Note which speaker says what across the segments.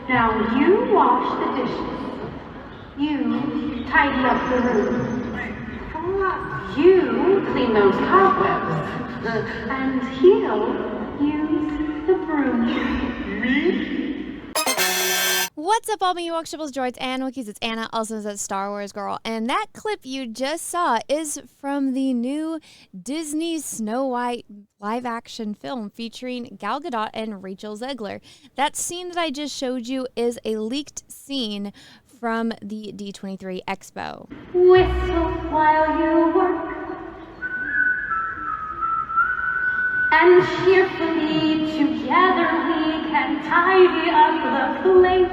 Speaker 1: Now you wash the dishes. You tidy up the room. You clean those cobwebs. And he'll use the broom. Me?
Speaker 2: What's up, all me Walkshables, droids, and Wookiees? It's Anna, also known as Star Wars Girl. And that clip you just saw is from the new Disney Snow White live-action film featuring Gal Gadot and Rachel Zegler. That scene that I just showed you is a leaked scene from the D23 Expo.
Speaker 1: Whistle while you work, and cheerfully together we can tidy up the place.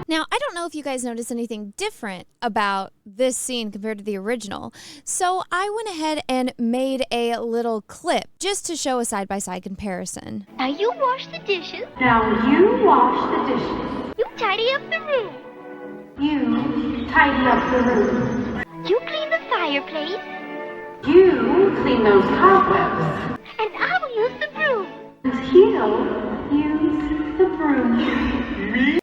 Speaker 2: Now, I don't know if you guys noticed anything different about this scene compared to the original, so I went ahead and made a little clip just to show a side-by-side comparison.
Speaker 3: Now you wash the dishes.
Speaker 1: Now you wash the dishes.
Speaker 3: You tidy up the room.
Speaker 1: You tidy up the room.
Speaker 3: You clean the fireplace.
Speaker 1: You clean those cobwebs.
Speaker 3: And I'll use the broom.
Speaker 1: And he'll use the broom.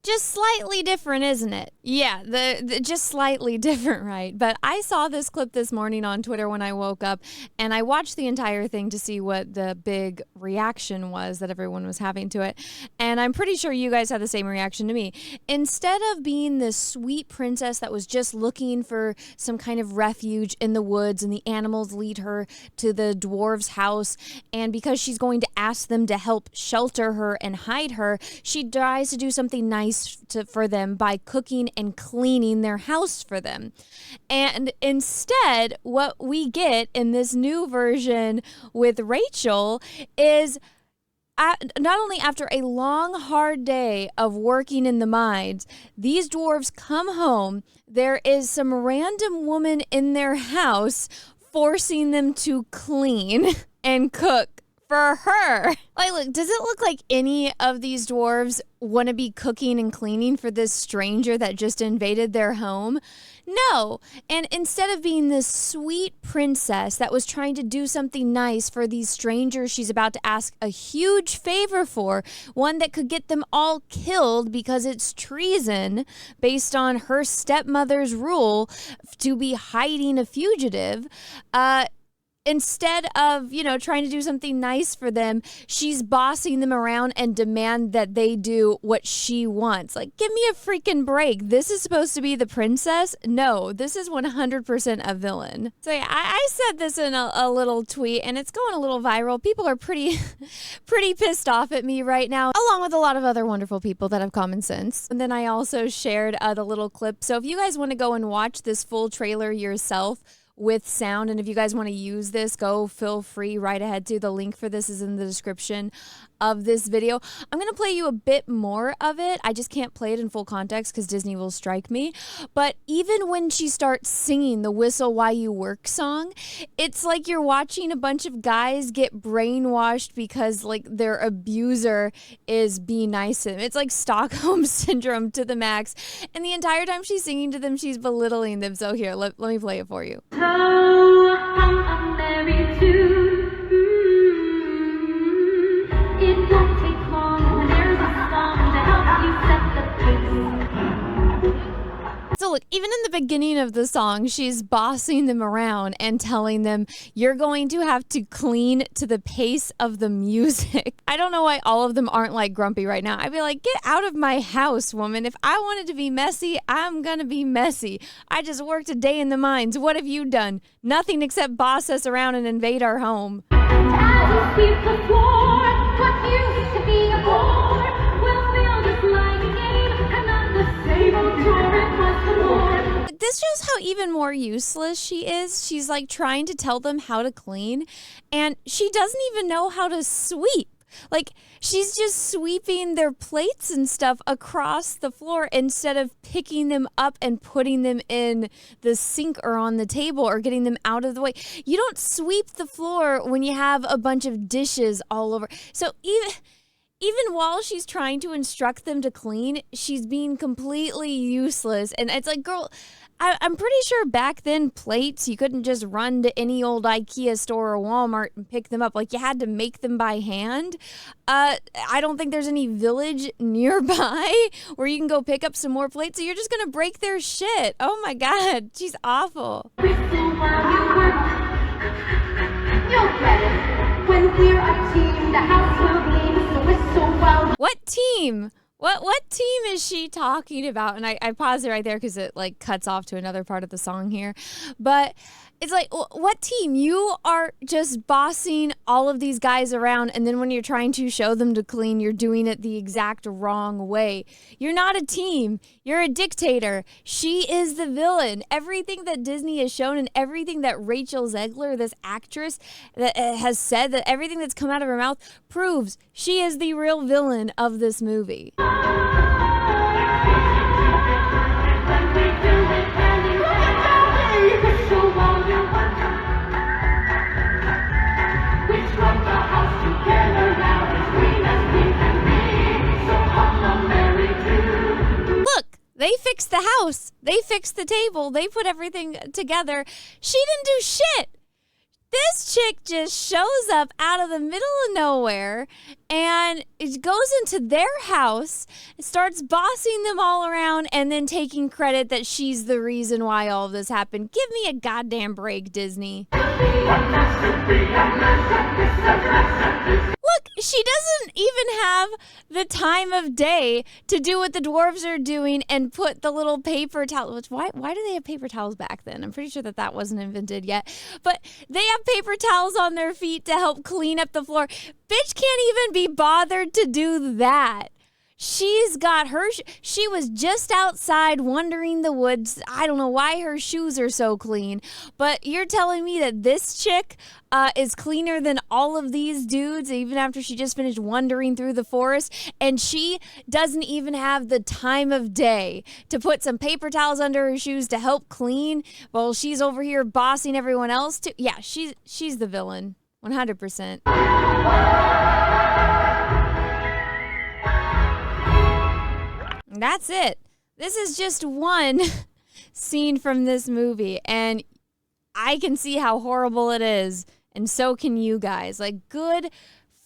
Speaker 2: Just slightly different, isn't it? Yeah, the just slightly different, right? But I saw this clip this morning on Twitter when I woke up, and I watched the entire thing to see what the big reaction was that everyone was having to it. And I'm pretty sure you guys had the same reaction to me. Instead of being this sweet princess that was just looking for some kind of refuge in the woods, and the animals lead her to the dwarves' house, and because she's going to ask them to help shelter her and hide her, she tries to do something nice for them by cooking and cleaning their house for them. And instead, what we get in this new version with Rachel is not only after a long, hard day of working in the mines, these dwarves come home, there is some random woman in their house forcing them to clean and cook for her. Like, look, does it look like any of these dwarves want to be cooking and cleaning for this stranger that just invaded their home? No. And instead of being this sweet princess that was trying to do something nice for these strangers she's about to ask a huge favor for, one that could get them all killed because it's treason based on her stepmother's rule to be hiding a fugitive, instead of, trying to do something nice for them, she's bossing them around and demand that they do what she wants. Like, give me a freaking break. This is supposed to be the princess? No, this is 100% a villain. So yeah, I said this in a little tweet, and it's going a little viral. People are pretty pissed off at me right now, along with a lot of other wonderful people that have common sense. And then I also shared the little clip. So if you guys want to go and watch this full trailer yourself with sound, and if you guys want to use this, feel free right ahead to. The link for this is in the description of this video. I'm going to play you a bit more of it. I just can't play it in full context because Disney will strike me. But even when she starts singing the Whistle While You Work song, it's like you're watching a bunch of guys get brainwashed because like their abuser is being nice to them. It's like Stockholm Syndrome to the max. And the entire time she's singing to them, she's belittling them. So here, let me play it for you.
Speaker 1: So I'm married to. It won't take long when there's a song to help you set the pace.
Speaker 2: So look, even in the beginning of the song, she's bossing them around and telling them, you're going to have to clean to the pace of the music. I don't know why all of them aren't like grumpy right now. I'd be like, get out of my house, woman. If I wanted to be messy, I'm gonna be messy. I just worked a day in the mines. What have you done? Nothing except boss us around and invade our home.
Speaker 1: As you sweep the floor, what used to be a bore will feel just like a game, and not the same old chore it was before.
Speaker 2: This shows how even more useless she is. She's like trying to tell them how to clean, and she doesn't even know how to sweep. Like, she's just sweeping their plates and stuff across the floor instead of picking them up and putting them in the sink or on the table or getting them out of the way. You don't sweep the floor when you have a bunch of dishes all over. So even even while she's trying to instruct them to clean, she's being completely useless. And it's like, girl, I'm pretty sure back then plates, you couldn't just run to any old IKEA store or Walmart and pick them up. Like, you had to make them by hand. I don't think there's any village nearby where you can go pick up some more plates. So you're just going to break their shit. Oh my God, she's awful.
Speaker 1: Whistle while you work. You'll get it. When we're a team, the house will gleam. So whistle while
Speaker 2: What team? What team is she talking about? And I pause it right there because it like cuts off to another part of the song here. But it's like, what team? You are just bossing all of these guys around, and then when you're trying to show them to clean, you're doing it the exact wrong way. You're not a team. You're a dictator. She is the villain. Everything that Disney has shown and everything that Rachel Zegler, this actress, that has said, that everything that's come out of her mouth proves she is the real villain of this movie.
Speaker 1: whistle while you work. We run the house together now, as clean as we can be. So come on, Mary, too.
Speaker 2: Look, they fixed the house. They fixed the table. They put everything together. She didn't do shit. This chick just shows up out of the middle of nowhere and it goes into their house, starts bossing them all around, and then taking credit that she's the reason why all of this happened. Give me a goddamn break, Disney. Look, she doesn't even have the time of day to do what the dwarves are doing and put the little paper towel. Which why do they have paper towels back then? I'm pretty sure that wasn't invented yet. But they have paper towels on their feet to help clean up the floor. Bitch can't even be bothered to do that. She's got her, she was just outside wandering the woods. I don't know why her shoes are so clean, but you're telling me that this chick is cleaner than all of these dudes, even after she just finished wandering through the forest, and she doesn't even have the time of day to put some paper towels under her shoes to help clean while she's over here bossing everyone else too. Yeah, she's the villain, 100%. That's it. This is just one scene from this movie, and I can see how horrible it is, and so can you guys. Like, good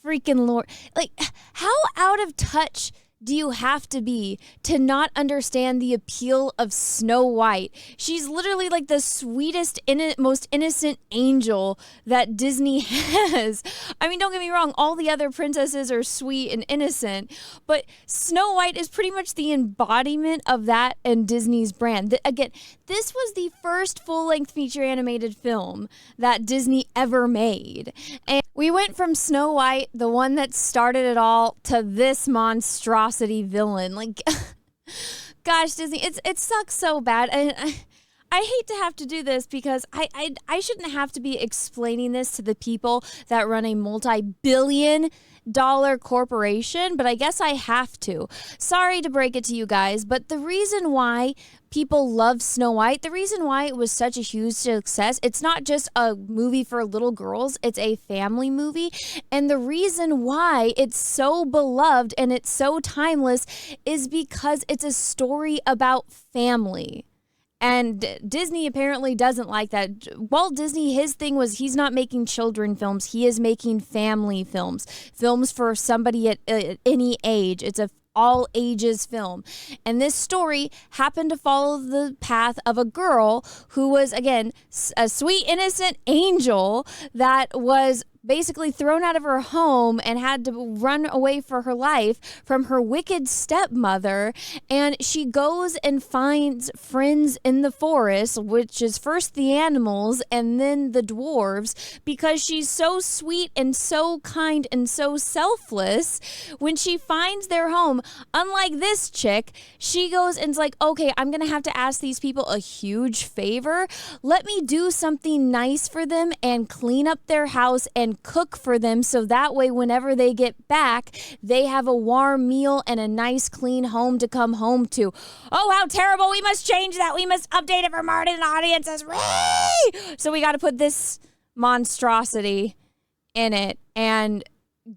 Speaker 2: freaking Lord. Like, how out of touch do you have to be to not understand the appeal of Snow White? She's literally like the sweetest, most innocent angel that Disney has. I mean, don't get me wrong, all the other princesses are sweet and innocent, but Snow White is pretty much the embodiment of that and Disney's brand. Again, this was the first full-length feature animated film that Disney ever made. And we went from Snow White, the one that started it all, to this monstrosity villain. Like, gosh, Disney, it sucks so bad. And I hate to have to do this because I shouldn't have to be explaining this to the people that run a multi-billion-dollar corporation, but I guess I have to. Sorry to break it to you guys, but the reason why people love Snow White, the reason why it was such a huge success, it's not just a movie for little girls, it's a family movie. And the reason why it's so beloved and it's so timeless is because it's a story about family. And Disney apparently doesn't like that. Walt Disney, his thing was he's not making children films. He is making family films. Films for somebody at any age. It's a all ages film. And this story happened to follow the path of a girl who was, again, a sweet, innocent angel that was basically thrown out of her home and had to run away for her life from her wicked stepmother. And she goes and finds friends in the forest, which is first the animals and then the dwarves, because she's so sweet and so kind and so selfless. When she finds their home, unlike this chick, she goes and's like, okay, I'm gonna have to ask these people a huge favor. Let me do something nice for them and clean up their house and cook for them, so that way whenever they get back, they have a warm meal and a nice clean home to come home to. Oh, how terrible. We must change that. We must update it for Martin audiences. So we got to put this monstrosity in it. And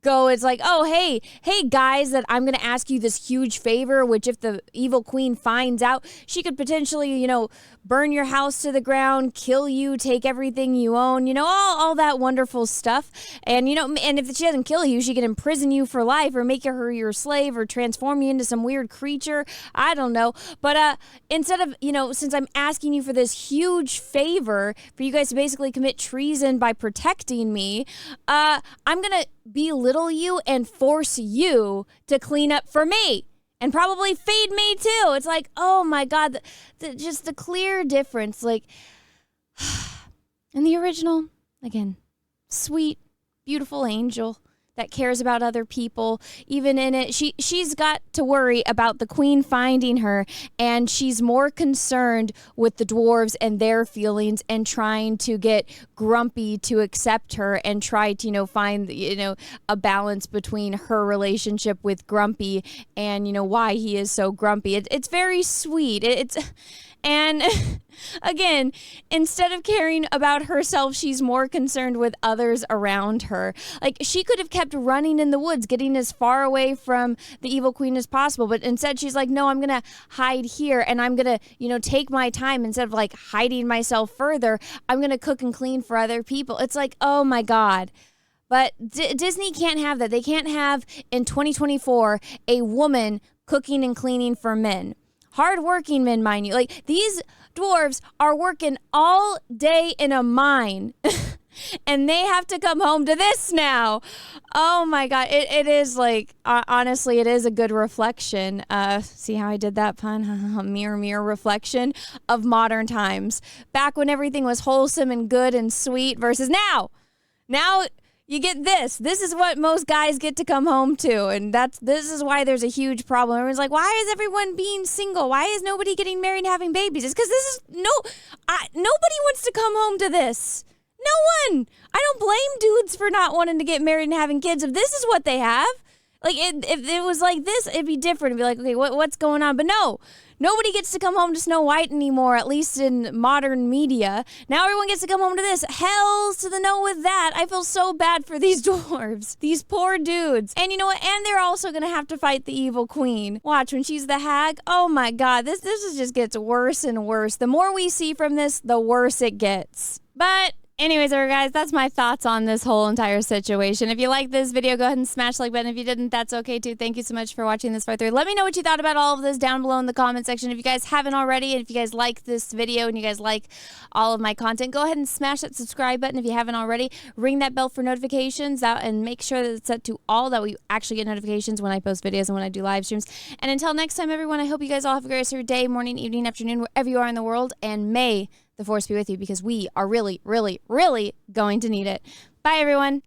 Speaker 2: go, it's like, oh, hey guys, that I'm going to ask you this huge favor, which if the evil queen finds out, she could potentially, burn your house to the ground, kill you, take everything you own, all that wonderful stuff. And, and if she doesn't kill you, she can imprison you for life or make her your slave or transform you into some weird creature. I don't know. But instead of, since I'm asking you for this huge favor for you guys to basically commit treason by protecting me, I'm going to belittle you and force you to clean up for me. And probably feed me too. It's like, oh my God, just the clear difference. Like, in the original, again, sweet, beautiful angel that cares about other people. Even in it, she's got to worry about the queen finding her, and she's more concerned with the dwarves and their feelings and trying to get Grumpy to accept her and try to, find, a balance between her relationship with Grumpy and, why he is so grumpy. It's very sweet. And again, instead of caring about herself, she's more concerned with others around her. Like, she could have kept running in the woods, getting as far away from the evil queen as possible. But instead, she's like, no, I'm going to hide here and I'm going to, take my time. Instead of like hiding myself further, I'm going to cook and clean for other people. It's like, oh my God. But Disney can't have that. They can't have in 2024 a woman cooking and cleaning for men. Hardworking men, mind you. Like, these dwarves are working all day in a mine. And they have to come home to this now. Oh my God. It is like, honestly, it is a good reflection. See how I did that pun? Mirror reflection of modern times. Back when everything was wholesome and good and sweet versus now. Now you get this. This is what most guys get to come home to. And this is why there's a huge problem. Everyone's like, why is everyone being single? Why is nobody getting married and having babies? It's because nobody wants to come home to this. No one. I don't blame dudes for not wanting to get married and having kids if this is what they have. Like, if it was like this, it'd be different. It'd be like, okay, what's going on? But no, nobody gets to come home to Snow White anymore, at least in modern media. Now everyone gets to come home to this. Hells to the no with that. I feel so bad for these dwarves. These poor dudes. And you know what? And they're also going to have to fight the evil queen. Watch, when she's the hag, oh my God, this just gets worse and worse. The more we see from this, the worse it gets. But anyways, guys, that's my thoughts on this whole entire situation. If you like this video, go ahead and smash the like button. If you didn't, that's okay too. Thank you so much for watching this far through. Let me know what you thought about all of this down below in the comment section. If you guys haven't already, and if you guys like this video and you guys like all of my content, go ahead and smash that subscribe button if you haven't already. Ring that bell for notifications out and make sure that it's set to all, that we actually get notifications when I post videos and when I do live streams. And until next time, everyone, I hope you guys all have a great rest of your day, morning, evening, afternoon, wherever you are in the world, and may the force be with you, because we are really, really, really going to need it. Bye, everyone.